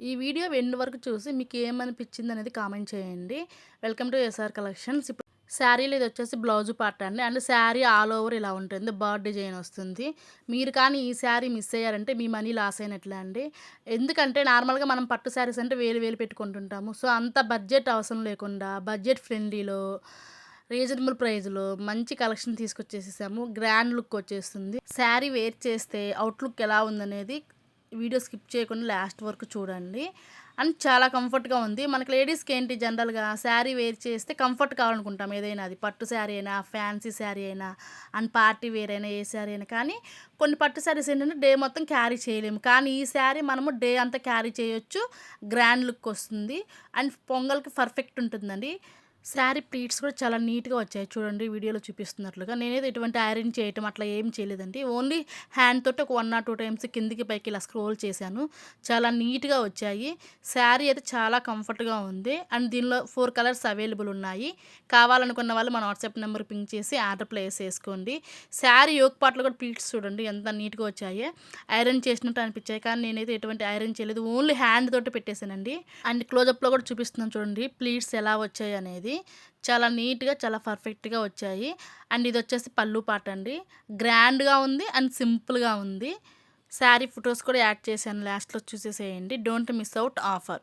ఈ video end వరకు చూసి మీకేమనిపించిందనేది కామెంట్ చేయండి. Welcome to SR collections. ఇప్పుడు శారీలో ఇదొచ్చేసి బ్లౌజ్ పార్ట్ అండి. అండ్ శారీ ఆల్ ఓవర్ ఇలా ఉంటుంది. బర్డ్ డిజైన్ వస్తుంది. మీరు కానీ ఈ శారీ మిస్ అయ్యారంటే మీ మనీ లాస్ అయినట్లే అండి. ఎందుకంటే నార్మల్‌గా మనం పట్టు శారీస్ అంటే వేలు వేలు పెట్టుకుంటుంటాము. సో, అంత బడ్జెట్ అవసరం లేకుండా బడ్జెట్ ఫ్రెండ్లీలో రీజనబుల్ ప్రైస్‌లో మంచి కలెక్షన్ తీసుకొచ్చేసేసాము. గ్రాండ్ లుక్ వచ్చేస్తుంది. శారీ వేర్ చేస్తే అవుట్‌లుక్ ఎలా ఉందనేది వీడియో స్కిప్ చేయకుండా లాస్ట్ వరకు చూడండి. అండ్ చాలా కంఫర్ట్‌గా ఉంది. మనకి లేడీస్‌కి ఏంటి జనరల్‌గా శారీ వేర్ చేస్తే కంఫర్ట్ కావాలనుకుంటాం ఏదైనా అది. పట్టు శారీ అయినా, ఫ్యాన్సీ శారీ అయినా, అండ్ పార్టీ వేర్ అయినా, ఏ శారీ అయినా. కానీ కొన్ని పట్టు శారీస్ ఏంటంటే డే మొత్తం క్యారీ చేయలేము. కానీ ఈ శారీ మనము డే అంతా క్యారీ చేయొచ్చు. గ్రాండ్ లుక్ వస్తుంది. అండ్ పొంగల్‌కి పర్ఫెక్ట్ ఉంటుందండి. శారీ ప్లీట్స్ కూడా చాలా నీట్‌గా వచ్చాయి. చూడండి వీడియోలో చూపిస్తున్నట్లుగా. నేనైతే ఎటువంటి ఐరన్ చేయటం అట్లా ఏం చేయలేదండి. ఓన్లీ హ్యాండ్ తోటి ఒక 1 ఆర్ 2 టైమ్స్ కిందికి పైకి ఇలా స్క్రోల్ చేశాను. చాలా నీట్‌గా వచ్చాయి. శారీ అయితే చాలా కంఫర్ట్‌గా ఉంది. అండ్ దీనిలో 4 కలర్స్ అవైలబుల్ ఉన్నాయి. కావాలనుకున్న వాళ్ళు మన వాట్సాప్ నెంబర్ పింక్ చేసి ఆర్డర్ ప్లేస్ చేసుకోండి. శారీ యోక్ పార్ట్‌లో కూడా ప్లీట్స్ చూడండి ఎంత నీట్‌గా వచ్చాయో. ఐరన్ చేసినట్టు అనిపించాయి. కానీ నేనైతే ఎటువంటి ఐరన్ చేయలేదు. ఓన్లీ హ్యాండ్ తోటి పెట్టేసానండి. అండ్ క్లోజప్‌లో కూడా చూపిస్తున్నాను చూడండి ప్లీట్స్ ఎలా వచ్చాయి అనేది. చాలా నీట్‌గా, చాలా పర్ఫెక్ట్‌గా వచ్చాయి. అండ్ ఇదొచ్చేసి పల్లు పార్ట్ అండి. గ్రాండ్‌గా ఉంది అండ్ సింపుల్‌గా ఉంది. శారీ ఫోటోస్ కూడా యాడ్ చేశాను లాస్ట్‌లో చూసేసేయండి. Don't miss out offer.